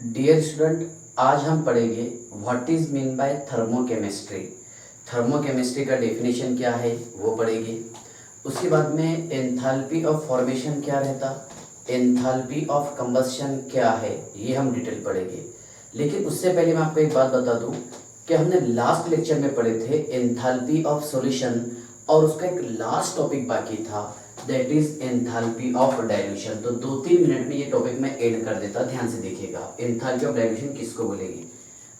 Dear student, आज हम पढ़ेंगे what is mean bye thermochemistry. Thermochemistry का डेफिनेशन क्या है वो पढ़ेंगे। उसके बाद में एंथैल्पी ऑफ फॉर्मेशन क्या रहता, एंथैल्पी ऑफ कंबस्शन क्या है, ये हम डिटेल पढ़ेंगे। लेकिन उससे पहले मैं आपको एक बात बता दूं कि हमने लास्ट लेक्चर में पढ़े थे एंथैल्पी ऑफ सॉल्यूशन, और उसका एक लास्ट टॉपिक बाकी था, that is enthalpy of dilution. तो 2-3 मिनट में ये टॉपिक मैं ऐड कर देता, ध्यान से देखिएगा। एंथैल्पी ऑफ डाइल्यूशन किसको बोलेंगे।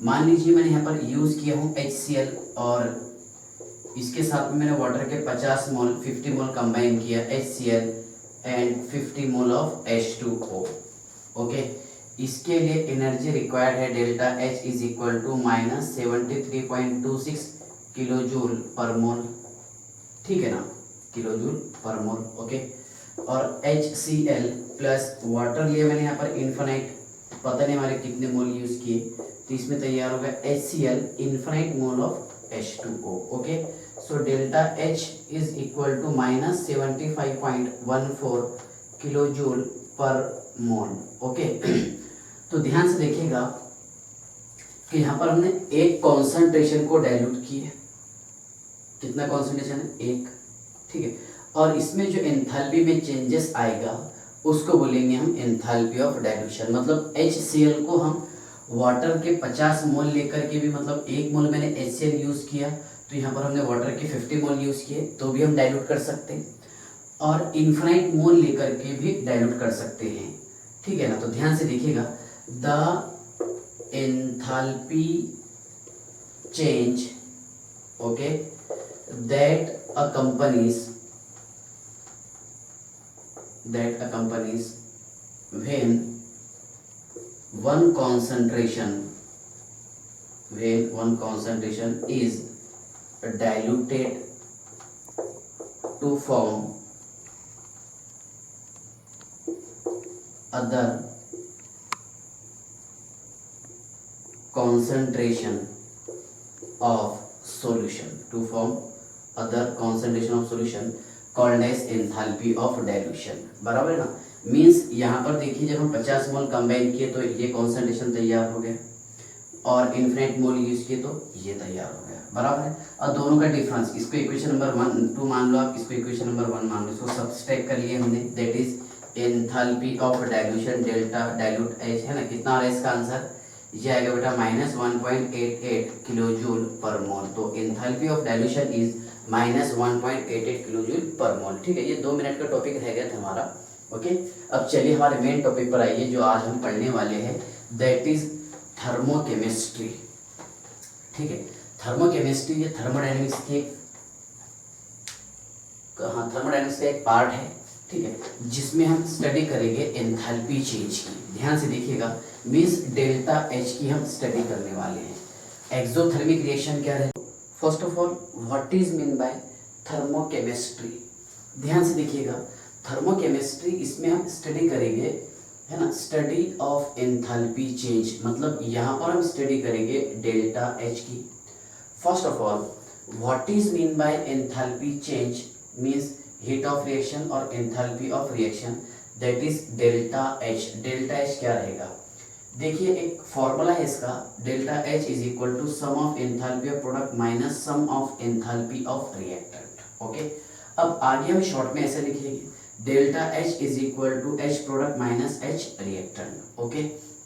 मान लीजिए मैंने यहाँ पर यूज किया हूँ HCl, और इसके साथ में मैंने वाटर के 50 मोल 50 मोल कंबाइन किया HCl and 50 mole of H2O। Okay, इसके लिए एनर्जी रिक्वायर्ड है delta H is equal to -73.26 kilo joule per mole, ठीक है ना, kilo joule per mole. Okay, और HCl प्लस वाटर लिए मैंने यहाँ पर इन्फिनाइट, पता नहीं हमारे कितने मोल यूज किए, तो इसमें तैयार होगा HCl infinite mole of H2O। Okay, so delta H is equal to -75.14 kilo joule per mole. Okay, तो ध्यान से देखिएगा कि यहाँ पर हमने एक कॉन्सेंट्रेशन को डाइल्यूट किया। कितना कॉन्सेंट्रेशन है? एक, ठीक है। और इसमें जो एंथैल्पी में चेंजेस आएगा उसको बोलेंगे हम एंथैल्पी ऑफ डाइल्यूशन। मतलब HCl को हम वाटर के 50 मोल लेकर के भी, मतलब 1 मोल मैंने HCl यूज किया तो यहाँ पर हमने वाटर के 50 मोल यूज किए तो भी हम डाइल्यूट कर सकते हैं, और इन्फिनाइट मोल लेकर के भी डाइल्यूट कर सकते हैं, ठीक है ना। तो ध्यान से देखिएगा, the enthalpy change, okay, that accompanies when one concentration is diluted to form other concentration of solution called as enthalpy of dilution। बराबर है ना। मीन्स यहाँ पर देखिए, जब हम 50 मोल कंबाइन किए तो ये कॉन्सेंट्रेशन तैयार हो गया, और इन्फिनिट मोल यूज किए तो ये तैयार हो गया, बराबर है। और दोनों का डिफरेंस, इसको इक्वेशन नंबर 2 मान लो आप, इसको इक्वेशन नंबर 1 मान लो, इसको सब्सट्रैक्ट कर लिए हमने, that is enthalpy of dilution delta dilute H, है ना। कितना आ रहा है इसका आंसर? ये आएगा बेटा -1.88 किलो जूल पर मोल। तो enthalpy of dilution is -1.88 kilo joule per mole, ठीक है। ये 2 मिनट का टॉपिक रह गया था हमारा। ओके, अब चलिए हमारे मेन टॉपिक पर आइए, जो आज हम पढ़ने वाले हैं, दैट इज थर्मोकेमिस्ट्री, ठीक है। थर्मोकेमिस्ट्री ये थर्मोडायनेमिक्स की थर्मोडायनेमिक्स का एक पार्ट है, ठीक है, जिसमें हम स्टडी करेंगे एंथैल्पी चेंज की। ध्यान से देखिएगा, मींस डेल्टा H की हम स्टडी करने वाले हैं। एक्सोथर्मिक रिएक्शन क्या है? First of all, what is mean bye thermochemistry. ध्यान से देखिएगा, थर्मोकेमिस्ट्री इसमें हम स्टडी करेंगे, है ना, स्टडी ऑफ एंथैल्पी चेंज। मतलब यहाँ पर हम स्टडी करेंगे डेल्टा H की। First of all, what is mean by enthalpy change means heat of reaction और enthalpy of reaction, that is delta H। Delta H क्या रहेगा? देखिए, एक फॉर्मूला है इसका, delta H is equal to sum of enthalpy of product minus sum of enthalpy of reactant. Okay, अब आगे हम शॉर्ट में ऐसे लिखेंगे, delta H is equal to H product minus H reactant. Okay,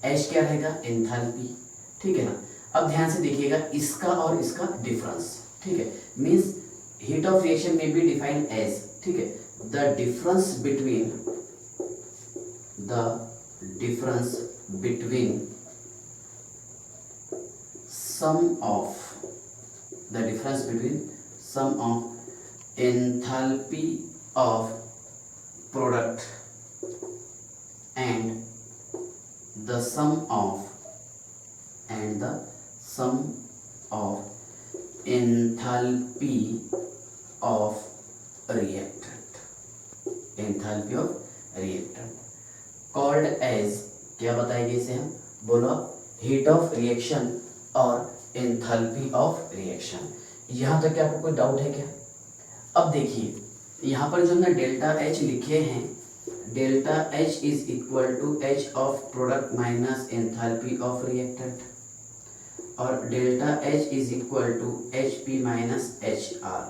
H क्या रहेगा? एंथैल्पी, ठीक है ना। अब ध्यान से देखिएगा, इसका और इसका डिफरेंस, ठीक है, मीन्स हीट ऑफ रिएक्शन में बी डिफाइंड एज, ठीक है, the difference between sum of enthalpy of product and the sum of enthalpy of reactant, called as, क्या बताएंगे इसे हम? बोलो, हीट ऑफ रिएक्शन और एंथैल्पी ऑफ रिएक्शन। यहाँ तक क्या आपको कोई डाउट है क्या? अब देखिए, यहाँ पर जो हमने डेल्टा H लिखे हैं delta H is equal to H of product minus enthalpy of reactant, और delta H is equal to HP minus HR।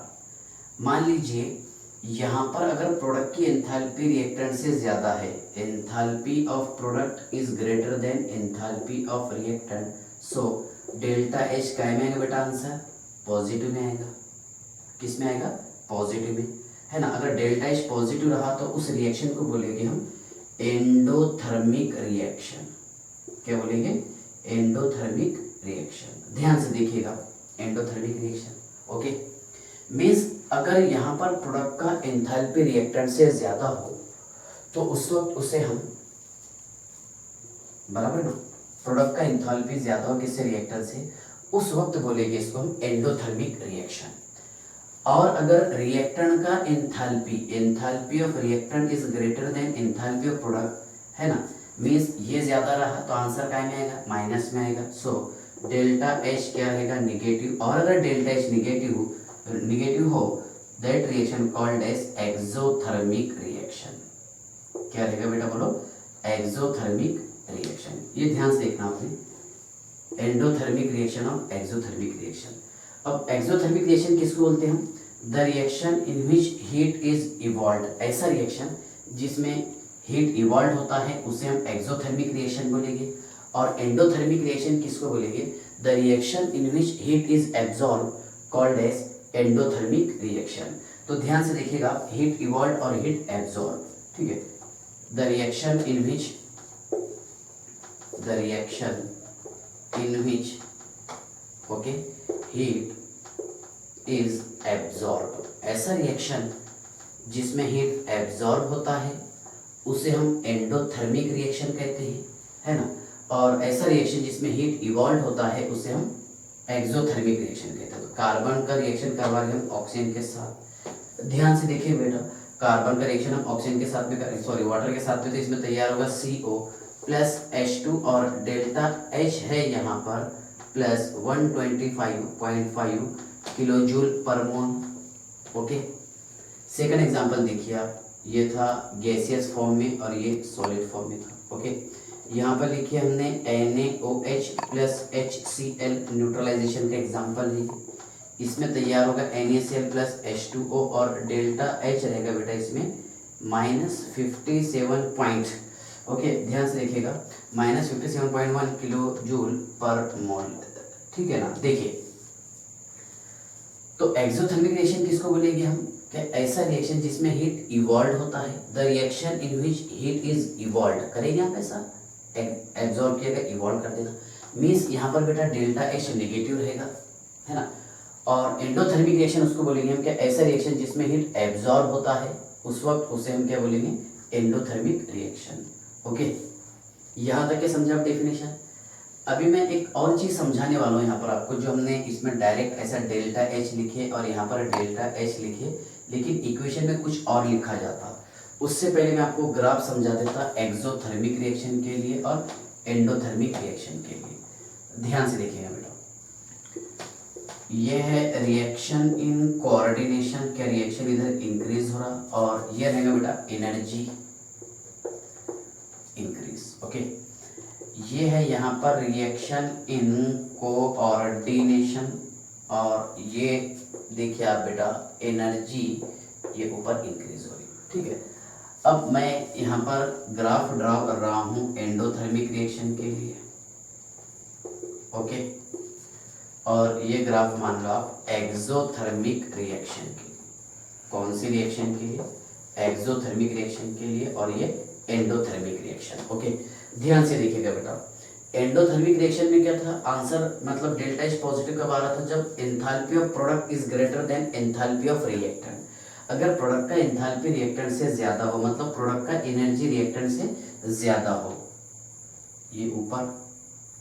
मान लीजिए यहाँ पर अगर प्रोडक्ट की एंथैल्पी रिएक्टेंट से ज़्यादा है, enthalpy of product is greater than enthalpy of reactant, so delta H क्या में आएगा बेटा आंसर? पॉजिटिव में आएगा। किस में आएगा? पॉजिटिव में, है ना। अगर डेल्टा H पॉजिटिव रहा तो उस रिएक्शन को बोलेंगे हम एंडोथर्मिक रिएक्शन। क्या बोलेंगे? Endothermic reaction. ध्यान से देखिएगा, एंडोथर्मिक रिएक्शन। ओके, मीन्स अगर यहाँ पर प्रोडक्ट का एंथैल्पी रिएक्टेंट से ज्यादा हो तो उस वक्त उसे हम, बराबर ना, प्रोडक्ट का एंथैल्पी ज्यादा हो किससे? रिएक्टेंट से, उस वक्त बोलेंगे इसको हम एंडोथर्मिक रिएक्शन। और अगर रिएक्टेंट का enthalpy of reactant is greater than enthalpy of product, है ना, मीन्स ये ज्यादा रहा तो आंसर क्या में आएगा? माइनस में आएगा। सो डेल्टा H क्या रहेगा? निगेटिव। और अगर डेल्टा H निगेटिव हो, that reaction called as exothermic reaction. क्या रहेगा बेटा? बोलो, एक्सोथर्मिक रिएक्शन। ये ध्यान से देखना आपने, एंडोथर्मिक रिएक्शन और एक्सोथर्मिक रिएक्शन। अब एक्सोथर्मिक रिएक्शन किसको बोलते हैं हम? The reaction in which heat is evolve. ऐसा रिएक्शन जिसमें हीट इवॉल्व होता है उसे हम एक्सोथर्मिक रिएक्शन बोलेंगे। और एंडोथर्मिक रिएक्शन किसको बोलेंगे? The reaction in which heat is absorb called as endothermic reaction. तो ध्यान से देखिएगा, हीट इवॉल्व और हीट एब्जॉर्ब, ठीक है। The reaction in which okay heat is absorb, ऐसा रिएक्शन जिसमें हीट एब्जॉर्ब होता है उसे हम एंडोथर्मिक रिएक्शन कहते हैं, है ना। और ऐसा रिएक्शन जिसमें हीट इवॉल्व होता है उसे हम एक्सोथर्मिक रिएक्शन कहते हैं। तो कार्बन का रिएक्शन करवा रहे हम ऑक्सीजन के साथ। ध्यान से देखिए बेटा, कार्बन का रिएक्शन हम ऑक्सीजन के साथ में करें, सॉरी वाटर के साथ में, तो इसमें तैयार होगा CO प्लस H2 और डेल्टा H है यहाँ पर plus 125.5 kilo joule per mole. Okay, second example देखिए आप, ये था गैसियस फॉर्म में और ये सॉलिड फॉर्म में था। ओके, यहाँ पर लिखिए हमने NaOH प्लस HCl न्यूट्रलाइजेशन का एग्जांपल है। इसमें तैयार होगा NaCl प्लस H2O और डेल्टा H रहेगा बेटा इसमें -57 ओके, ध्यान से देखिएगा, -57.1 किलो जूल पर मोल, ठीक है ना। देखिए, तो एक्सोथर्मिक रिएक्शन किसको बोलेंगे हम? क्या ऐसा रिएक्शन जिसमें हीट इवॉल्व होता है, the reaction in which heat is evolve. करेंगे आप ऐसा, एब्जॉर्ब किया गया, इवॉल्व कर देना, मीन्स यहाँ पर बेटा डेल्टा H नेगेटिव रहेगा, है ना। और एंडोथर्मिक रिएक्शन उसको बोलेंगे हम, क्या ऐसा रिएक्शन जिसमें हीट एब्जॉर्ब होता है उस वक्त उसे हम क्या बोलेंगे? Endothermic reaction. ओके, यहाँ तक के समझा आप डेफिनेशन। अभी मैं एक और चीज समझाने वाला हूँ यहाँ पर आपको, जो हमने इसमें डायरेक्ट ऐसा डेल्टा H लिखे और यहाँ पर डेल्टा H लिखे, लेकिन इक्वेशन में कुछ और लिखा जाता। उससे पहले मैं आपको ग्राफ समझा देता एक्सोथर्मिक रिएक्शन के लिए और एंडोथर्मिक रिएक्शन के लिए। ध्यान से देखिएगा बेटा, ये है रिएक्शन इन कोऑर्डिनेशन, क्या रिएक्शन इधर इंक्रीज हो रहा, और ये रहेगा बेटा एनर्जी इंक्रीज। ओके, ये है यहाँ पर रिएक्शन इन कोऑर्डिनेशन, और ये देखिए आप बेटा एनर्जी ये ऊपर इंक्रीज हो रही, ठीक है। अब मैं यहाँ पर ग्राफ ड्रा कर रहा हूँ एंडोथर्मिक रिएक्शन के लिए। ओके, और ये ग्राफ मान लो आप एक्सोथर्मिक रिएक्शन के लिए। कौन सी रिएक्शन के लिए? एक्सोथर्मिक रिएक्शन के लिए, और ये एंडोथर्मिक रिएक्शन। ओके, ध्यान से देखिएगा बेटा, एंडोथर्मिक रिएक्शन में क्या था आंसर, मतलब डेल्टा H पॉजिटिव कब आ रहा था? जब enthalpy of product is greater than enthalpy of reactant. अगर प्रोडक्ट का एंथैल्पी रिएक्टेंट से ज्यादा हो, मतलब प्रोडक्ट का एनर्जी रिएक्टेंट से ज्यादा हो, ये ऊपर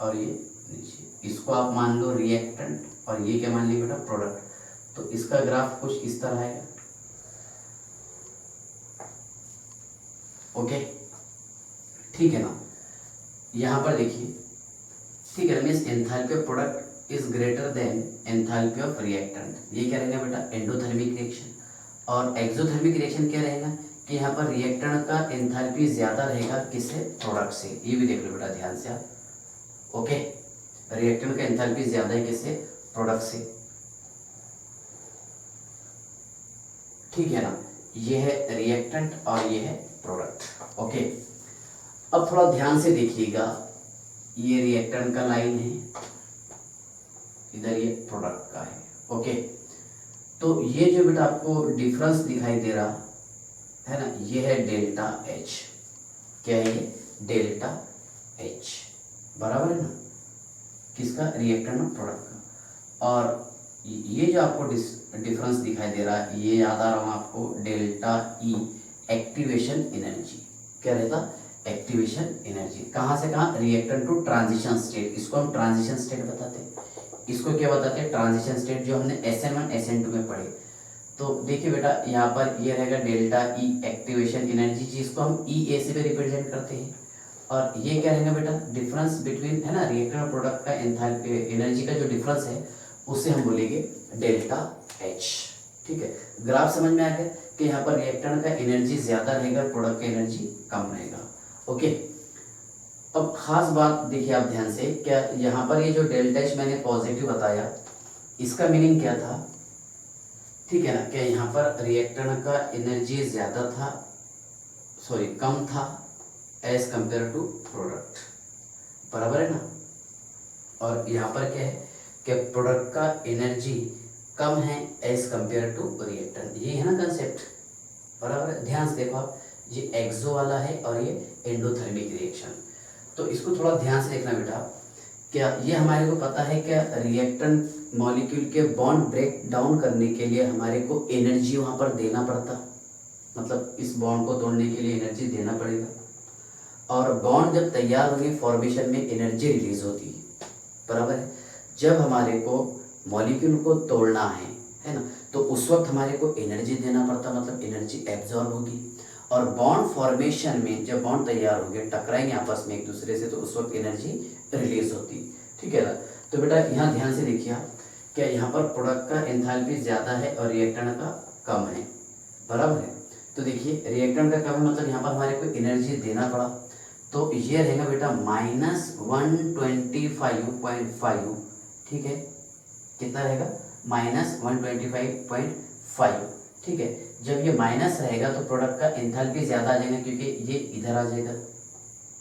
और ये नीचे, इसको आप मान लो रिएक्टेंट और ये क्या मान लिया बेटा? प्रोडक्ट। तो इसका ग्राफ कुछ इस तरह है। ओके, ठीक है ना। यहाँ पर देखिए, ठीक है, means enthalpy of product is greater than enthalpy of reactant, ये क्या रहेगा बेटा? Endothermic reaction. और एक्सोथर्मिक रिएक्शन क्या रहेगा? कि यहाँ पर रिएक्टेंट का एंथैल्पी ज्यादा रहेगा किससे, प्रोडक्ट से। ये भी देख लो बेटा ध्यान से आप, ओके। रिएक्टेंट का एंथैल्पी ज्यादा है किससे, प्रोडक्ट से, ठीक है ना। ये है रिएक्टेंट और ये है प्रोडक्ट, ओके। अब थोड़ा ध्यान से देखिएगा, ये रिएक्टेंट का लाइन है, इधर ये प्रोडक्ट का है, ओके। तो ये जो बेटा आपको डिफरेंस दिखाई दे रहा है ना, ये है डेल्टा एच। क्या है ये, डेल्टा एच, बराबर है ना, किसका, रिएक्टेंट और प्रोडक्ट का। और ये जो आपको डिफरेंस दिखाई दे रहा है, ये याद आ रहा हूँ आपको, डेल्टा ई एक्टिवेशन एनर्जी। क्या रहता, एक्टिवेशन एनर्जी। कहाँ से कहाँ, रिएक्टेंट टू ट्रांजिशन स्टेट, इसको हम ट्रांजिशन स्टेट बताते हैं। इसको क्या बताते हैं, ट्रांजिशन स्टेट, जो हमने SN1 SN2 में पढ़े। तो देखिए बेटा यहाँ पर ये रहेगा डेल्टा ई एक्टिवेशन एनर्जी, जिसको हम ई ए से भी रिप्रेजेंट करते हैं। और ये क्या रहेगा बेटा, डिफरेंस बिटवीन, है ना, रिएक्टेंट और प्रोडक्ट का एंथैल्पी एनर्जी का जो डिफरेंस है उसे हम बोलेंगे डेल्टा एच, ठीक है। ग्राफ समझ में आ गया कि यहाँ पर रिएक्टेंट का एनर्जी ज्यादा रहेगा, प्रोडक्ट का एनर्जी कम रहेगा, ओके। अब खास बात देखिए आप ध्यान से, क्या यहाँ पर ये जो डेल्टा एच मैंने पॉजिटिव बताया, इसका मीनिंग क्या था, ठीक है ना। क्या यहाँ पर रिएक्टेंट का एनर्जी ज्यादा था, सॉरी कम था एज कंपेयर टू प्रोडक्ट, बराबर है ना। और यहाँ पर क्या है कि प्रोडक्ट का एनर्जी कम है एज कंपेयर टू रिएक्टेंट, ये है ना कंसेप्ट, बराबर है। ध्यान से देखो आप, ये एक्सो वाला है और ये एंडोथर्मिक रिएक्शन। तो इसको थोड़ा ध्यान से देखना बेटा, क्या ये हमारे को पता है क्या, रिएक्टेंट मॉलिक्यूल के बॉन्ड ब्रेक डाउन करने के लिए हमारे को एनर्जी वहाँ पर देना पड़ता, मतलब इस बॉन्ड को तोड़ने के लिए एनर्जी देना पड़ेगा। और बॉन्ड जब तैयार होंगे फॉर्मेशन में एनर्जी रिलीज होती है, बराबर है। जब हमारे को मॉलिक्यूल को तोड़ना है ना, तो उस वक्त हमारे को एनर्जी देना पड़ता, मतलब एनर्जी एब्जॉर्ब होगी। और बॉन्ड फॉर्मेशन में जब बॉन्ड तैयार होंगे, टकराएंगे आपस में एक दूसरे से, तो उस वक्त एनर्जी रिलीज होती, ठीक है ना। तो बेटा यहाँ ध्यान से देखिए, क्या यहाँ पर प्रोडक्ट का एंथैल्पी ज़्यादा है और रिएक्टेंट का कम है, बराबर है। तो देखिए रिएक्टेंट का कम है, मतलब यहाँ पर हमारे को एनर्जी देना पड़ा, तो ये रहेगा बेटा -125.5, ठीक है। कितना रहेगा, -125.5, ठीक है। जब ये माइनस रहेगा तो प्रोडक्ट का एंथैल्पी ज्यादा आ जाएगा, क्योंकि ये इधर आ जाएगा,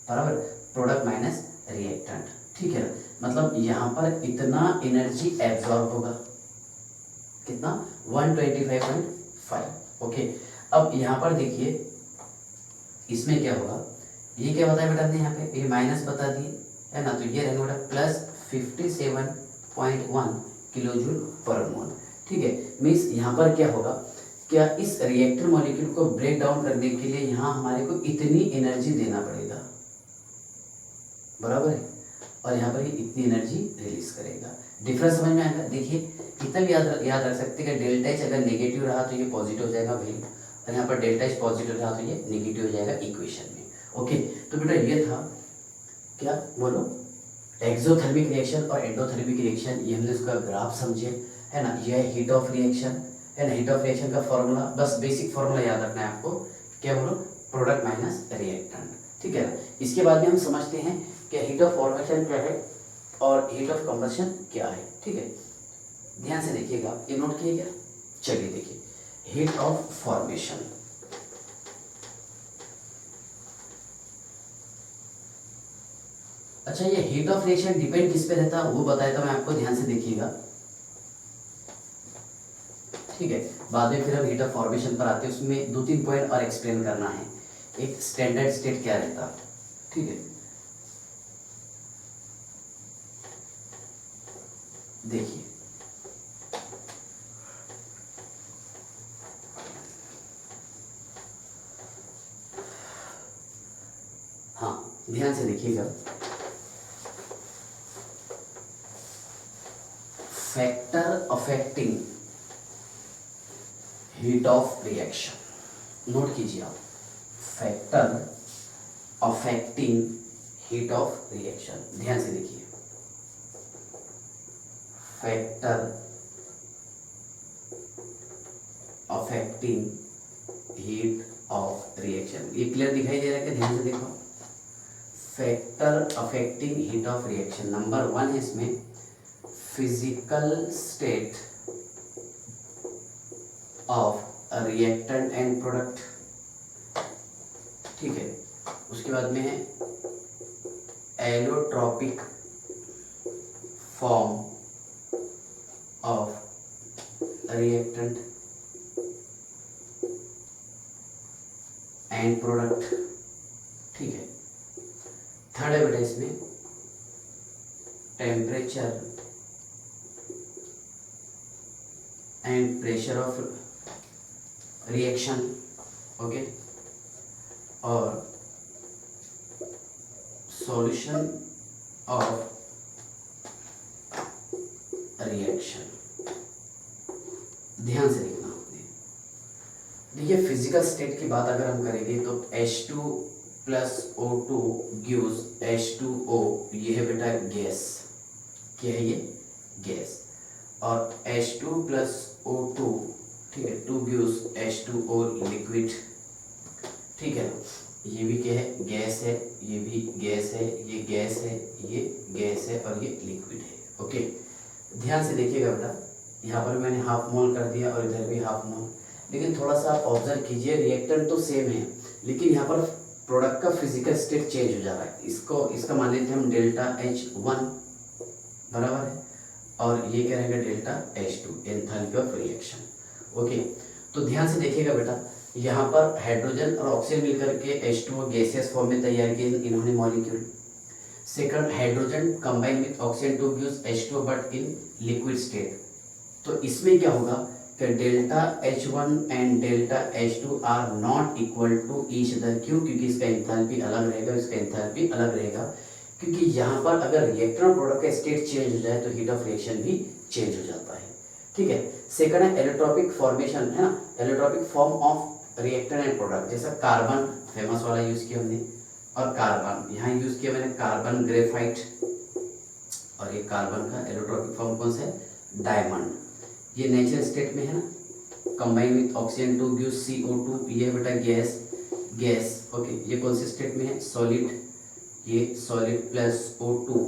बराबर, प्रोडक्ट माइनस रिएक्टेंट, ठीक है। मतलब यहाँ पर इतना एनर्जी एब्जॉर्ब होगा, कितना, 125.5, ओके। अब यहाँ पर देखिए इसमें क्या होगा, ये क्या बताया बेटा हमने यहाँ पे, ये माइनस बता दिए, है ना। तो ये रहेगा बेटा +57.1 किलोजूल पर मोल, ठीक है। मीन्स यहाँ पर क्या होगा, क्या इस रिएक्टर मॉलिक्यूल को ब्रेक डाउन करने के लिए यहाँ हमारे को इतनी एनर्जी देना पड़ेगा, बराबर है। और यहाँ पर ये इतनी एनर्जी रिलीज करेगा। डिफरेंस समझ में आएगा। देखिए इतना भी याद रख सकते हैं कि डेल्टा एच अगर नेगेटिव रहा तो ये पॉजिटिव हो जाएगा वैल्यू, और यहाँ पर डेल्टा एच पॉजिटिव रहा तो ये नेगेटिव हो जाएगा इक्वेशन में, ओके। तो बेटा ये था, क्या बोलो, एक्सोथर्मिक रिएक्शन और एंडोथर्मिक रिएक्शन, ये हमने उसका ग्राफ समझे, है ना। ये है हीट ऑफ रिएक्शन, है ना। हीट ऑफ रिएक्शन का फॉर्मूला, बस बेसिक फॉर्मूला याद रखना है आपको, क्या बोलो, प्रोडक्ट माइनस रिएक्टेंट, ठीक है ना। इसके बाद में हम समझते हैं कि हीट ऑफ फॉर्मेशन क्या है और हीट ऑफ कंबशन क्या है, ठीक है। ध्यान से देखिएगा, ये नोट किए क्या, चलिए देखिए, हीट ऑफ फॉर्मेशन, अच्छा ये हीट ऑफ रिएक्शन डिपेंड किस पे रहता है वो बताया था मैं आपको, ध्यान से देखिएगा, ठीक है। बाद में फिर हम हीट ऑफ फॉर्मेशन पर आते हैं, उसमें 2-3 पॉइंट और एक्सप्लेन करना है। एक स्टैंडर्ड स्टेट क्या रहता है, ठीक है। देखिए हाँ ध्यान से देखिएगा, factor affecting heat of reaction, note कीजिए आप, factor affecting heat of reaction, ध्यान से देखिए, factor affecting heat of reaction. ये क्लियर दिखाई दे रहा है कि ध्यान से देखो। Factor affecting heat of reaction number 1 है इसमें physical state of reactant and product, ठीक है। उसके बाद में है allotropic form of reactant and product, ठीक है। थर्ड है बेटा इसमें temperature and pressure of reaction, okay, और सॉल्यूशन ऑफ रिएक्शन। ध्यान से देखना आपने। देखिए फिजिकल स्टेट की बात अगर हम करेंगे तो H2 plus O2 gives H2O, ये है बेटा गैस, क्या है ये गैस, और H2 प्लस O2, ठीक है, 2 गिव्स H2O लिक्विड, ठीक है। ये भी क्या है गैस है, ये भी गैस है, ये गैस है, ये गैस है और ये लिक्विड है, ओके। ध्यान से देखिएगा बेटा, यहाँ पर मैंने हाफ मोल कर दिया और इधर भी हाफ मोल, लेकिन थोड़ा सा आप ऑब्जर्व कीजिए, रिएक्टेंट तो सेम है लेकिन यहाँ पर प्रोडक्ट का फिजिकल स्टेट चेंज हो जा रहा है। इसका मान लेते हैं हम डेल्टा H1 बराबर है और ये क्या रहेगा delta H2, enthalpy of reaction, okay. तो ध्यान से देखिएगा बेटा, यहाँ पर हाइड्रोजन और ऑक्सीजन मिलकर के H2O गैसियस फॉर्म में तैयार किए इन्होंने molecule. Second, hydrogen combine with oxygen to gives H2O but in liquid state. तो इसमें क्या होगा कि delta H1 and delta H2 are not equal to each other. क्यों? क्योंकि इसका एंथैल्पी अलग रहेगा, इसका एंथैल्पी अलग रहेगा, क्योंकि यहाँ पर अगर रिएक्टर और प्रोडक्ट का स्टेट चेंज हो जाए तो हीट ऑफ रिएक्शन भी चेंज हो जाता है, ठीक है। सेकंड है एलोट्रोपिक फॉर्मेशन, है ना, allotropic form of reactor and product, जैसा कार्बन फेमस वाला यूज किया हमने, और कार्बन यहाँ यूज किया मैंने कार्बन ग्रेफाइट, और ये कार्बन का एलोट्रोपिक फॉर्म कौन सा है डायमंड, ये नेचुरल स्टेट में है ना, combine with oxygen to give CO2, ये है बेटा गैस, ओके। ये कौन से स्टेट में है सॉलिड, ये solid plus O2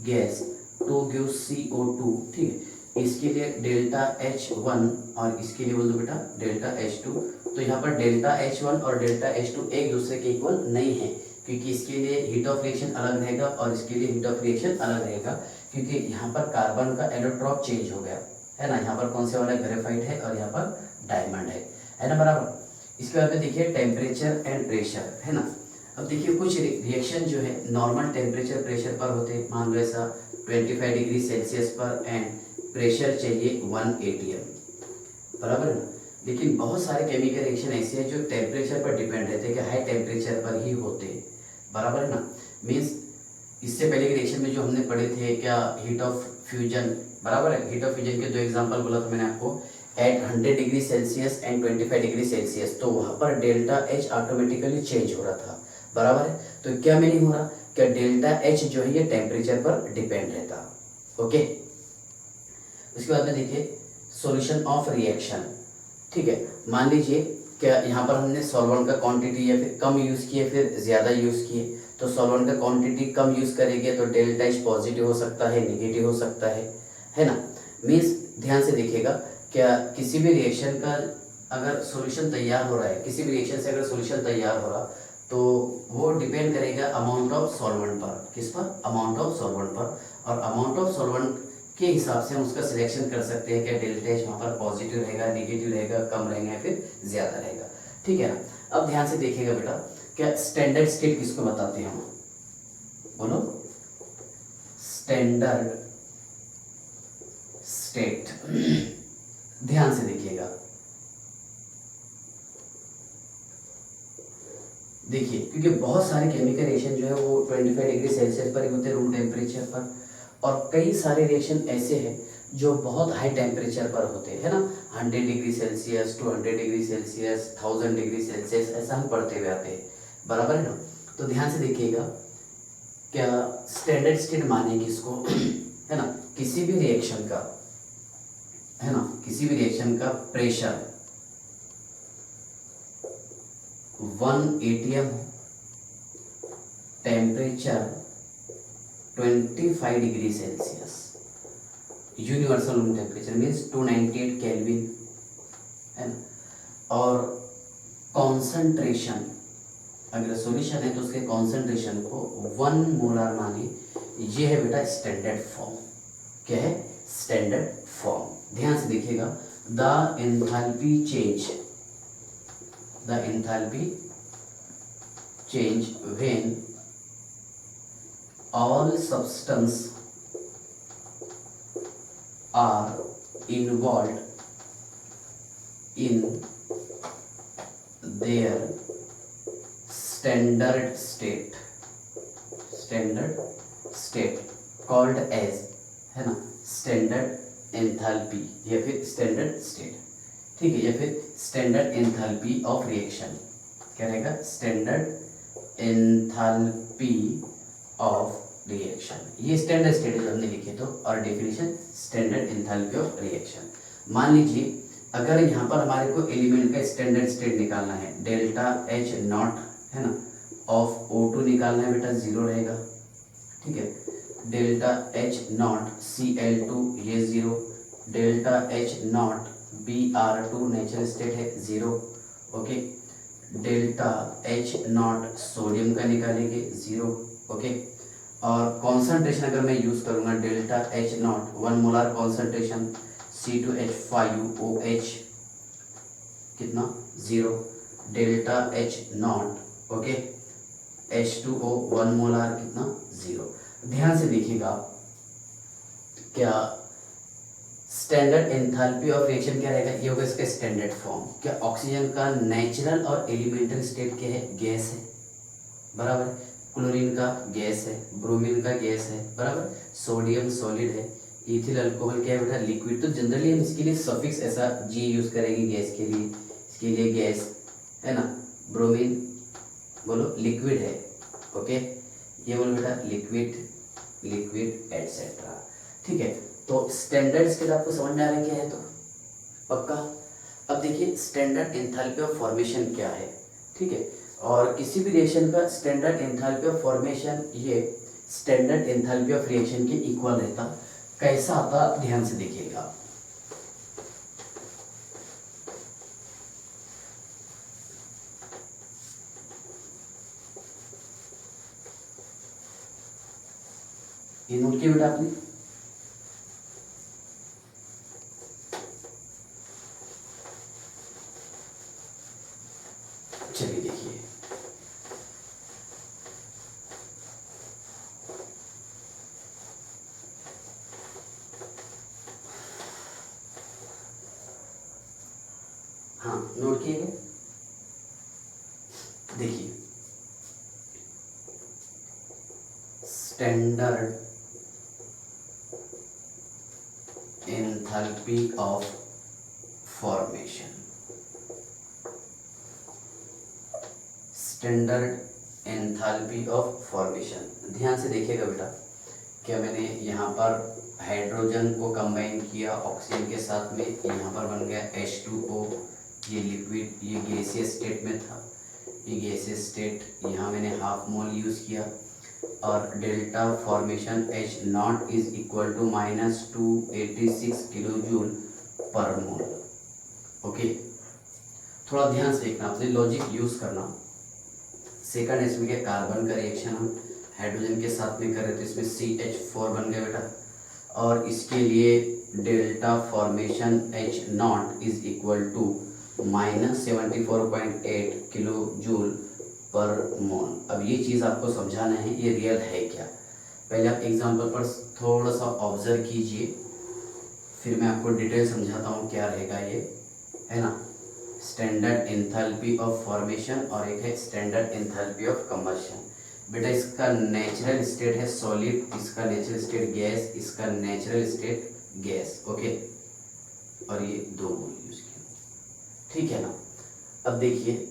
gas to give CO2, ठीक है। इसके लिए डेल्टा H1 और इसके लिए बोल दो बेटा डेल्टा H2। तो यहाँ पर डेल्टा H1 और डेल्टा H2 एक दूसरे के इक्वल नहीं है, क्योंकि इसके लिए हीट ऑफ रिएक्शन अलग रहेगा और इसके लिए हीट ऑफ रिएक्शन अलग रहेगा, क्योंकि यहाँ पर कार्बन का एलोट्रॉप चेंज हो गया है ना, यहाँ पर कौन से वाला ग्रेफाइट है और यहाँ पर डायमंड है ना, बराबर। इसके बाद में देखिए टेम्परेचर एंड प्रेशर, है ना। अब देखिए कुछ रिएक्शन जो है नॉर्मल टेम्परेचर प्रेशर पर होते हैं, मान लो ऐसा 25 डिग्री सेल्सियस पर एंड प्रेशर चाहिए 1 atm, बराबर है। लेकिन बहुत सारे केमिकल रिएक्शन ऐसे हैं जो टेम्परेचर पर डिपेंड रहते हैं, कि हाई टेम्परेचर पर ही होते हैं, बराबर है ना। मीन्स इससे पहले के रिएक्शन में जो हमने पढ़े थे क्या हीट ऑफ फ्यूजन, बराबर है। हीट ऑफ फ्यूजन के 2 एग्जांपल बोला था मैंने आपको, at 100 degree Celsius and 25 degree Celsius, तो वहाँ पर डेल्टा H ऑटोमेटिकली चेंज हो रहा था, बराबर है। तो क्या मीनिंग हो रहा, क्या डेल्टा H जो है ये टेम्परेचर पर डिपेंड रहता, ओके। उसके बाद में देखिए सॉल्यूशन ऑफ रिएक्शन, ठीक है। मान लीजिए क्या यहाँ पर हमने सॉल्वेंट का क्वांटिटी या फिर कम यूज़ किए फिर ज़्यादा यूज़ किए, तो सॉल्वेंट का क्वांटिटी कम यूज़ करेंगे तो डेल्टा H पॉजिटिव हो सकता है, नेगेटिव हो सकता है ना। मीन्स ध्यान से देखिएगा, क्या किसी भी रिएक्शन का अगर सॉल्यूशन तैयार हो रहा है, किसी भी रिएक्शन से अगर सॉल्यूशन तैयार हो रहा तो वो डिपेंड करेगा अमाउंट ऑफ सॉल्वेंट पर, किस पर, अमाउंट ऑफ सॉल्वेंट पर, और अमाउंट ऑफ सॉल्वेंट के हिसाब से हम उसका सिलेक्शन कर सकते हैं, क्या डेल्टा H वहाँ पर पॉजिटिव रहेगा, नेगेटिव रहेगा, कम रहेगा या फिर ज़्यादा रहेगा, ठीक है ना। अब ध्यान से देखिएगा बेटा, क्या स्टैंडर्ड स्टेट किसको बताते हैं हम, बोलो स्टैंडर्ड स्टेट। ध्यान से देखिएगा, देखिए क्योंकि बहुत सारे केमिकल रिएक्शन जो है वो 25 डिग्री सेल्सियस पर ही होते हैं रूम टेम्परेचर पर, और कई सारे रिएक्शन ऐसे हैं जो बहुत हाई टेम्परेचर पर होते हैं, है ना, 100 degree Celsius, 200 degree Celsius, 1000 degree Celsius, ऐसा हम पढ़ते हुए आते हैं, बराबर है ना। तो ध्यान से देखिएगा, क्या स्टैंडर्ड स्टेट माने किसको, है ना, किसी भी रिएक्शन का, है ना, किसी भी रिएक्शन का प्रेशर 1 atm हो, temperature 25 degree Celsius, universal room temperature means 298 kelvin है ना, और कॉन्सेंट्रेशन, अगर सॉल्यूशन है तो उसके कॉन्सेंट्रेशन को 1 मोलार माने, ये है बेटा स्टैंडर्ड फॉर्म। क्या है? Standard form. ध्यान से देखिएगा, the enthalpy change when all substance are involved in their standard state called as, है ना, स्टैंडर्ड एंथैल्पी या फिर स्टैंडर्ड स्टेट, ठीक है, या फिर स्टैंडर्ड एंथैल्पी ऑफ रिएक्शन। क्या रहेगा? Standard enthalpy of reaction. ये स्टैंडर्ड स्टेट है जो हमने लिखे तो, और definition standard enthalpy of reaction. मान लीजिए अगर यहाँ पर हमारे को एलिमेंट का स्टैंडर्ड स्टेट निकालना है, डेल्टा H नॉट है ना ऑफ O2 निकालना है बेटा, 0 रहेगा, ठीक है। डेल्टा H नॉट Cl2 ये 0, delta H not Br2 natural state है 0, okay. Delta H not sodium का निकालेंगे 0, ओके। और कॉन्सेंट्रेशन अगर मैं यूज करूंगा delta H not 1 molar concentration C2H5OH कितना 0, delta H not okay H2O 1 molar कितना 0। ध्यान से देखिएगा, क्या स्टैंडर्ड एंथैल्पी ऑफ रिएक्शन क्या रहेगा? ये होगा इसका स्टैंडर्ड फॉर्म। क्या ऑक्सीजन का नेचुरल और एलिमेंटल स्टेट क्या है? गैस है, बराबर। क्लोरीन का गैस है, ब्रोमीन का गैस है, बराबर। सोडियम सॉलिड है, इथिल अल्कोहल क्या है बेटा? लिक्विड। तो जनरली हम इसके लिए सफिक्स ऐसा जी यूज करेंगे गैस के लिए, इसके लिए गैस है ना। ब्रोमीन बोलो लिक्विड है, ओके, ये बोलो बेटा लिक्विड एटसेट्रा, ठीक है। तो स्टैंडर्ड स्टेट आपको समझ में आ रहा है क्या है? तो पक्का। अब देखिए स्टैंडर्ड एंथैल्पी ऑफ फॉर्मेशन क्या है, ठीक है। और किसी भी रिएक्शन का स्टैंडर्ड एंथैल्पी ऑफ फॉर्मेशन ये स्टैंडर्ड एंथैल्पी ऑफ रिएक्शन के इक्वल रहता। कैसा आता? ध्यान से देखिएगा। ये नोट किया बेटा आपने? चलिए देखिए, हाँ नोट किए गए। देखिए standard enthalpy of formation, standard enthalpy of formation. ध्यान से देखिएगा बेटा, क्या मैंने यहाँ पर हाइड्रोजन को कंबाइन किया ऑक्सीजन के साथ में, यहाँ पर बन गया H2O, ये लिक्विड, ये गैसियस स्टेट में था, ये गैसियस स्टेट, यहाँ मैंने हाफ मोल यूज़ किया, और delta formation H not is equal to -286 kilo joule per mole, okay. थोड़ा ध्यान से देखना, अपने लॉजिक यूज़ करना। सेकंड इसमें क्या, कार्बन का रिएक्शन हम हाइड्रोजन के साथ में कर रहे थे, इसमें CH4 बन गया बेटा, और इसके लिए delta formation H not is equal to -74.8 kilo joule per mole. अब ये चीज़ आपको समझाना है, ये रियल है क्या। पहले आप एग्जाम्पल पर थोड़ा सा ऑब्जर्व कीजिए, फिर मैं आपको डिटेल समझाता हूँ क्या रहेगा ये, है ना। स्टैंडर्ड एंथैल्पी ऑफ फॉर्मेशन और एक है स्टैंडर्ड एंथैल्पी ऑफ कंबशन। बेटा इसका नेचुरल स्टेट है सॉलिड, इसका नेचुरल स्टेट गैस, इसका नेचुरल स्टेट गैस, ओके। और ये दो यूज किया, ठीक है ना। अब देखिए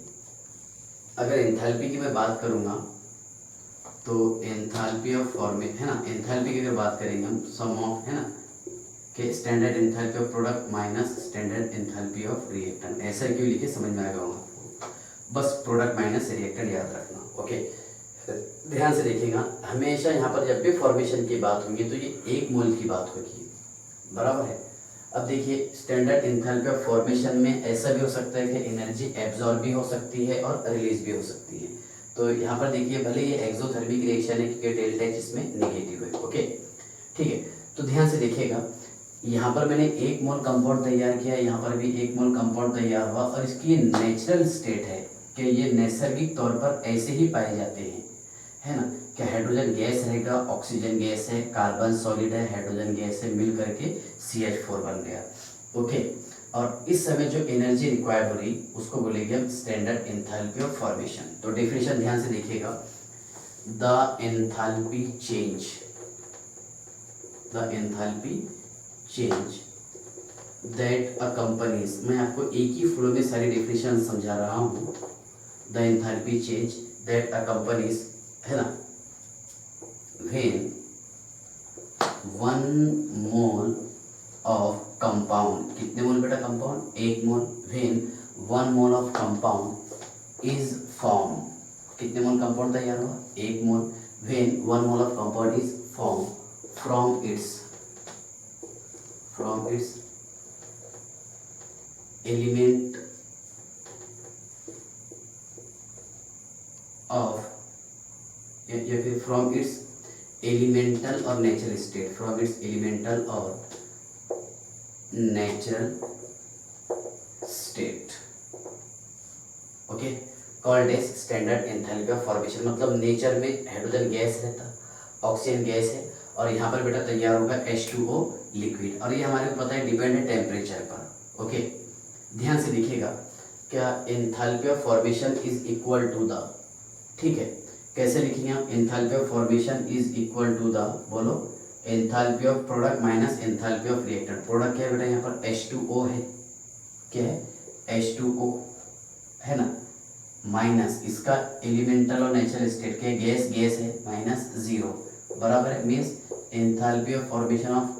अगर एंथैल्पी की मैं बात करूँगा तो एंथैल्पी ऑफ फॉर्मेशन, है ना, एंथैल्पी की अगर बात करेंगे हम सम ऑफ, है ना, कि standard enthalpy of product minus standard enthalpy of reactant. ऐसा क्यों लिखे समझ में आएगा आपको। बस प्रोडक्ट माइनस रिएक्टेंट याद रखना। ओके, ध्यान से देखिएगा, हमेशा यहाँ पर जब भी फॉर्मेशन की बात होगी तो ये 1 मोल की बात होगी, बराबर है। अब देखिए स्टैंडर्ड एंथैल्पी ऑफ फॉर्मेशन में ऐसा भी हो सकता है कि एनर्जी एब्जॉर्ब भी हो सकती है और रिलीज भी हो सकती है। तो यहाँ पर देखिए भले ये एक्सोथर्मिक रिएक्शन है क्योंकि डेल्टा एच इसमें नेगेटिव है। ओके, ठीक है, तो ध्यान से देखिएगा, यहाँ पर मैंने 1 मोल कंपाउंड तैयार किया, यहाँ पर भी 1 मोल कंपाउंड तैयार हुआ और इसकी नेचुरल स्टेट है कि ये नैसर्गिक तौर पर ऐसे ही पाए जाते हैं, है ना, कि हाइड्रोजन गैस रहेगा, ऑक्सीजन गैस है, कार्बन सॉलिड है, हाइड्रोजन गैस है, मिल करके CH4 बन गया। ओके, और इस समय जो एनर्जी रिक्वायर्ड हो रही उसको बोलेंगे हम स्टैंडर्ड एंथैल्पी ऑफ फॉर्मेशन। तो डेफिनेशन ध्यान से देखिएगा, the enthalpy change that accompanies, मैं आपको एक ही फ्लो में सारी डेफिनेशन समझा रहा हूँ। The enthalpy change that accompanies, है ना, व्हेन 1 मोल ऑफ कंपाउंड, कितने मोल बेटा compound, 1 mole, when 1 mole of compound is form, कितने मोल कंपाउंड तैयार हुआ, 1 mole, when 1 mole of compound is form from its element of, या फिर from its elemental और natural state, from its elemental और natural state. Okay, called as standard enthalpy of formation. मतलब nature में hydrogen gas रहता, oxygen gas है, और यहाँ पर बेटा तैयार होगा H2O लिक्विड, और ये हमारे को पता है डिपेंड है टेम्परेचर पर। ओके, ध्यान से देखिएगा, क्या enthalpy of formation is equal to the, ठीक है, कैसे लिखेंगे आप, enthalpy of formation is equal to the, बोलो, enthalpy of product minus enthalpy of reactant. Product क्या है बेटा, यहाँ पर H2O है, क्या है, H2O है ना, माइनस इसका एलिमेंटल और नेचुरल स्टेट के गैस है, माइनस 0, बराबर है, means enthalpy of formation of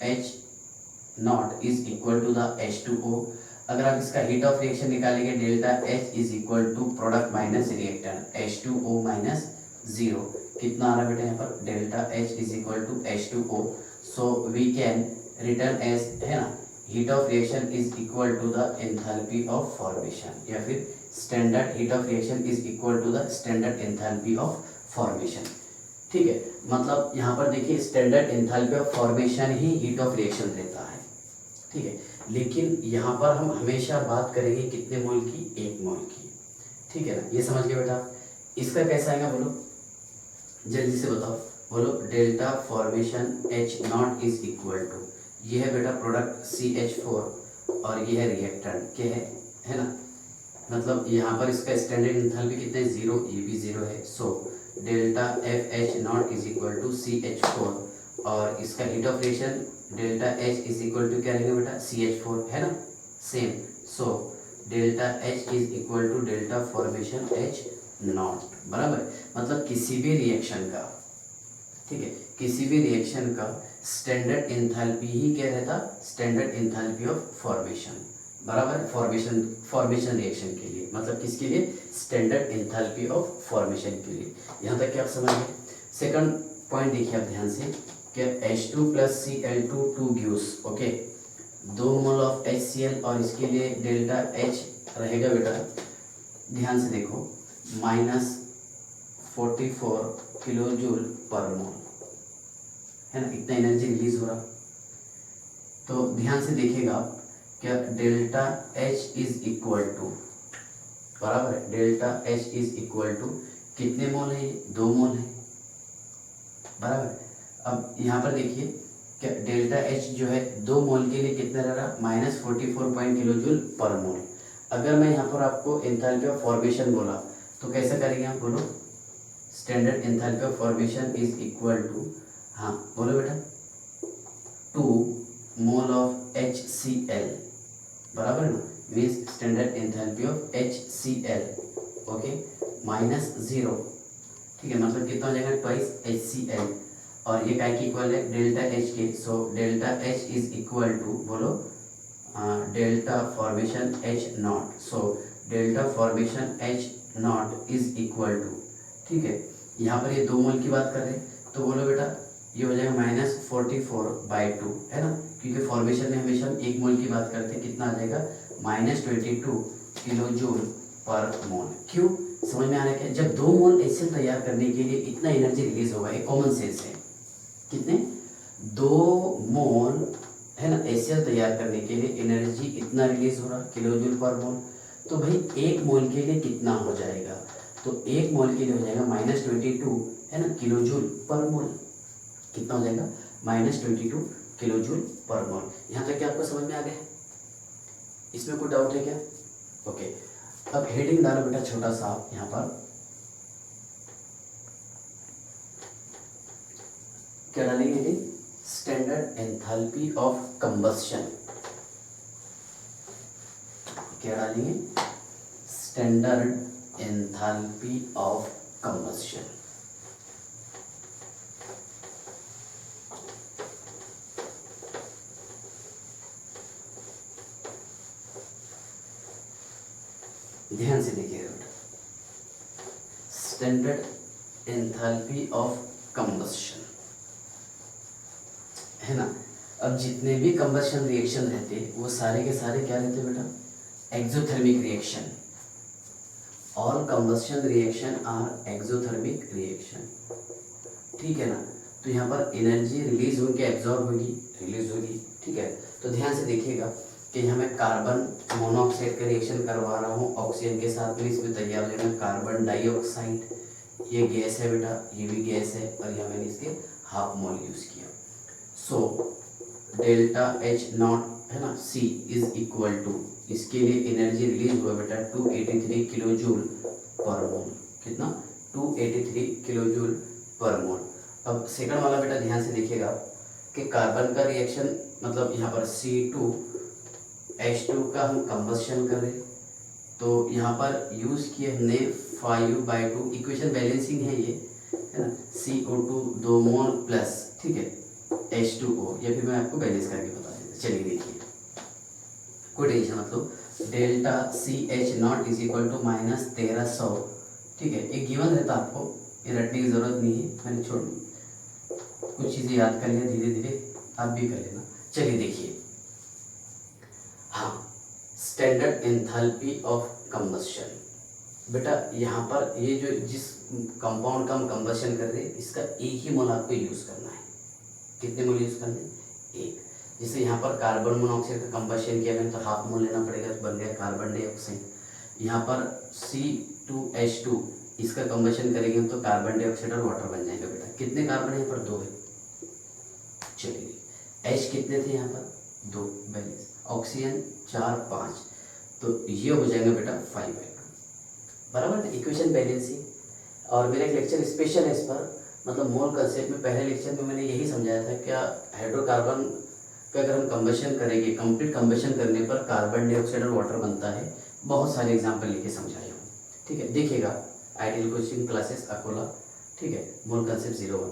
H0 is equal to the H2O। अगर आप इसका हीट ऑफ रिएक्शन निकालेंगे, delta H is equal to product minus reactant, H2O minus 0, कितना आ रहा है बेटा यहाँ पर, delta H is equal to H2O। So we can return as, है ना, heat of reaction is equal to the enthalpy of formation, या फिर standard heat of reaction is equal to the standard enthalpy of formation. ठीक है, मतलब यहाँ पर देखिए स्टैंडर्ड एंथैल्पी ऑफ फॉर्मेशन ही हीट ऑफ रिएक्शन देता है, ठीक है, लेकिन यहाँ पर हम हमेशा बात करेंगे कितने मोल की, 1 मोल की, ठीक है ना, ये समझ गए बेटा। इसका कैसा आएगा बोलो, जल्दी से बताओ, बोलो, delta formation H0 is equal to, ये है बेटा प्रोडक्ट CH4 और ये है रिएक्टेंट, क्या है ना, मतलब यहाँ पर इसका स्टैंडर्ड एंथैल्पी कितने, 0, ये भी 0 है। So delta FH0 is equal to CH4 और इसका heat of reaction delta H is equal to क्या रहेगा बेटा, CH4, है ना, same. So delta H is equal to delta formation H0, बराबर, मतलब किसी भी रिएक्शन का, ठीक है, किसी भी रिएक्शन का स्टैंडर्ड एंथैल्पी ही क्या रहता, स्टैंडर्ड एंथैल्पी ऑफ फॉर्मेशन, बराबर, फॉर्मेशन रिएक्शन के लिए, मतलब किसके लिए, स्टैंडर्ड एंथैल्पी ऑफ फॉर्मेशन के लिए। यहाँ तक क्या आप समझ गए। सेकंड पॉइंट देखिए आप ध्यान से, कि H2 + Cl2 2 gives, okay, 2 mole of HCl, और इसके लिए डेल्टा H रहेगा बेटा, ध्यान से देखो, -44 किलोजूल पर मोल, है ना, इतना एनर्जी रिलीज हो रहा। तो ध्यान से देखिएगा क्या delta H is equal to, बराबर है, delta H is equal to कितने मोल है, 2 मोल है, बराबर। अब यहाँ पर देखिए क्या डेल्टा H जो है 2 मोल के लिए कितना रह रहा, -44 किलोजूल पर मोल। अगर मैं यहाँ पर आपको एंथैल्पी ऑफ फॉर्मेशन बोला तो कैसे करेंगे आप, बोलो, standard enthalpy of formation is equal to, हाँ बोलो बेटा, 2 मोल ऑफ HCl, बराबर ना, means standard enthalpy of HCl, okay, -0, ठीक है, मतलब कितना हो जाएगा, ट्वाइस HCl, और ये काय की इक्वल है, डेल्टा H के। So delta H is equal to, बोलो, delta formation H0। So delta formation H not is equal to, ठीक है, यहाँ पर ये 2 मोल की बात कर रहे हैं, तो बोलो बेटा ये हो जाएगा -44/2, है ना, क्योंकि फॉर्मेशन में हमेशा हम 1 मोल की बात करते हैं, कितना आ जाएगा -22 किलो जूल पर मोल। क्यों, समझ में आ रहा है क्या? जब 2 मोल HCl तैयार करने के लिए इतना एनर्जी रिलीज होगा, एक कॉमन सेंस है, कितने 2 मोल है ना HCl तैयार करने के लिए एनर्जी इतना रिलीज हो रहा किलो जूल पर मोल, तो भाई 1 मोल के लिए कितना हो जाएगा, तो 1 मोल के लिए हो जाएगा -22 है ना किलो जूल पर मोल, कितना हो जाएगा -22 किलो जूल पर मोल। यहाँ तक क्या आपको समझ में आ गया? इसमें कोई डाउट है क्या? ओके, अब हेडिंग डालो बेटा छोटा सा यहाँ पर, क्या डालेंगे heading? Standard enthalpy of combustion. क्या डालेंगे? Standard enthalpy of combustion. ध्यान से देखिएगा बेटा, स्टैंडर्ड एंथैल्पी ऑफ कंबस्शन, है ना। अब जितने भी कंबस्शन रिएक्शन रहते वो सारे के सारे क्या रहते बेटा? Exothermic reaction. All combustion reaction are exothermic reaction, ठीक है ना। तो यहाँ पर एनर्जी रिलीज होकर एब्जॉर्ब होगी, रिलीज होगी, ठीक है। तो ध्यान से देखिएगा कि यहाँ मैं कार्बन मोनोऑक्साइड का रिएक्शन करवा रहा हूँ ऑक्सीजन के साथ में, इसमें तैयार हो जाएगा कार्बन डाइऑक्साइड, ये गैस है बेटा, ये भी गैस है, और यहाँ मैंने इसके हाफ मोल यूज़ किया। सो डेल्टा H नॉट है ना C इज इक्वल टू, इसके लिए एनर्जी रिलीज हुआ बेटा 283 किलो जूल पर मोल, कितना? 283 किलो जूल पर मोल। अब सेकंड वाला बेटा ध्यान से देखिएगा कि कार्बन का रिएक्शन, मतलब यहाँ पर C2H2 का हम कंबस्शन कर रहे, तो यहाँ पर यूज़ किए हमने 5/2, इक्वेशन बैलेंसिंग है ये, है ना, CO2 2 मोल प्लस, ठीक है, H2O, या फिर मैं आपको बैलेंस करके बता देता। चलिए देखिए, कोई टेंशन मतलब delta CH not is equal to -1300, ठीक है, एक गिवन रहता, आपको ये रटने की ज़रूरत नहीं है, मैंने छोड़ कुछ चीज़ें याद कर लिया, धीरे धीरे आप भी कर लेना। चलिए देखिए, हाँ, स्टैंडर्ड एंथैल्पी ऑफ कंबस्शन बेटा, यहाँ पर ये जो जिस कंपाउंड का हम कंबस्शन कर रहे हैं इसका एक ही मोल आपको यूज़ करना है। कितने मोल यूज़ करने? एक। जैसे यहाँ पर कार्बन मोनोऑक्साइड का कंबस्शन किया मैंने, तो हाफ मोल लेना पड़ेगा, तो बन गया कार्बन डाइऑक्साइड। यहाँ पर C2H2 इसका कंबस्शन करेंगे तो कार्बन डाइऑक्साइड और वाटर बन जाएगा बेटा। कितने कार्बन है यहाँ पर? 2 है। चलिए, H कितने थे यहाँ पर? 2, बैलेंस। ऑक्सीजन 4, 5, तो ये हो जाएगा बेटा 5/2, बराबर है, इक्वेशन बैलेंसिंग। और मेरा एक लेक्चर स्पेशल है इस पर, मतलब मोल कंसेप्ट में पहले लेक्चर में मैंने यही समझाया था, क्या हाइड्रोकार्बन का अगर हम कंबशन करेंगे, कंप्लीट कंबशन करने पर कार्बन डाइऑक्साइड और वाटर बनता है। बहुत सारे एग्जांपल लेके समझाया हूँ, ठीक है, देखिएगा, आइडियल कोचिंग क्लासेस अकोला, ठीक है, मोल कंसेप्ट 01।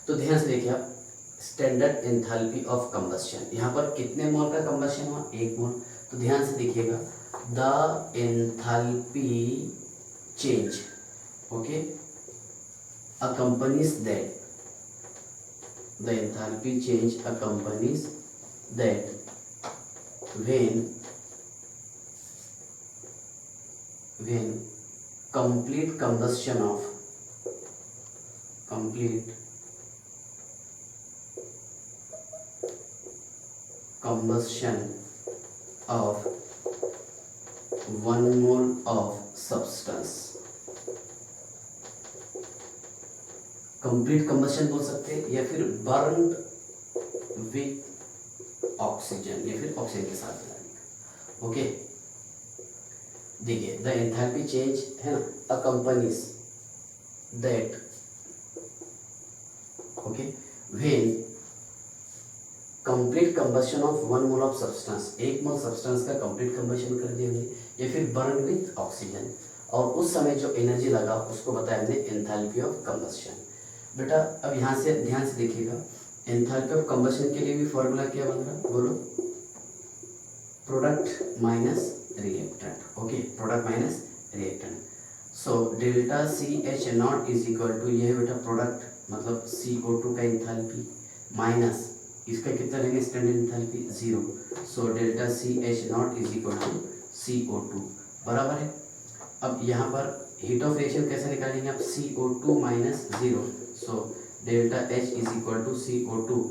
तो ध्यान से देखिए आप, स्टैंडर्ड एंथैल्पी ऑफ कंबस्शन, यहाँ पर कितने मोल का कंबस्शन हुआ? 1 मोल। तो ध्यान से देखिएगा, the enthalpy change, okay, accompanies that, the enthalpy change accompanies that when complete combustion of one mole of substance, complete combustion बोल सकते हैं, या फिर बर्न विथ ऑक्सीजन, या फिर ऑक्सीजन के साथ जलाने। ओके, देखिए, द एंथैल्पी चेंज है ना, accompanies that, okay, when complete combustion of 1 mole of substance, 1 mole substance का कंप्लीट कंबस्शन कर दिया, या फिर बर्न विथ ऑक्सीजन, और उस समय जो एनर्जी लगा उसको बताया हमने एंथैल्पी ऑफ कंबस्शन। बेटा अब यहाँ से ध्यान से देखिएगा, एंथैल्पी ऑफ कंबस्शन के लिए भी फॉर्मूला क्या बन रहा है, बोलो? Product minus reactant. Okay, product minus reactant. So delta C H not is equal to, ये है बेटा प्रोडक्ट मतलब CO2 का इंथैल्पी माइनस इसका कितना लेंगे standard enthalpy 0। So delta C H not is equal to CO2 बराबर है। अब यहाँ पर हीट ऑफ रिएक्शन कैसे निकालेंगे आप, CO2 minus 0। So delta H is equal to CO2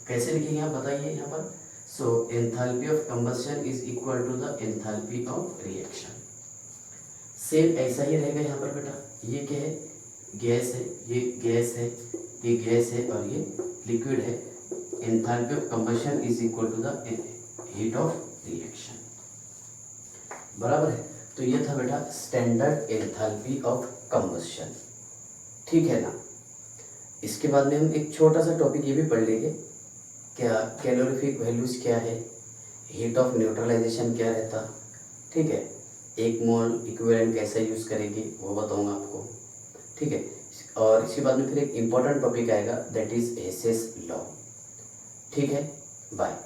कैसे लिखेंगे आप बताइए यहाँ पर। So enthalpy of combustion is equal to the enthalpy of reaction. Same ऐसा ही रहेगा यहाँ पर बेटा, ये क्या है, गैस है, ये गैस है, ये गैस है और ये लिक्विड है। Enthalpy of combustion is equal to the heat of reaction बराबर है। तो ये था बेटा स्टैंडर्ड एंथैल्पी ऑफ कंबशन, ठीक है ना। इसके बाद में हम एक छोटा सा टॉपिक ये भी पढ़ लेंगे, क्या कैलोरीफिक वैल्यूज क्या है, हीट ऑफ न्यूट्रलाइजेशन क्या रहता, ठीक है, 1 मोल इक्विवेलेंट कैसे यूज़ करेंगे वो बताऊंगा आपको, ठीक है। और इसके बाद में फिर एक इम्पॉर्टेंट टॉपिक आएगा दैट इज हेसेस लॉ, ठीक है। बाय।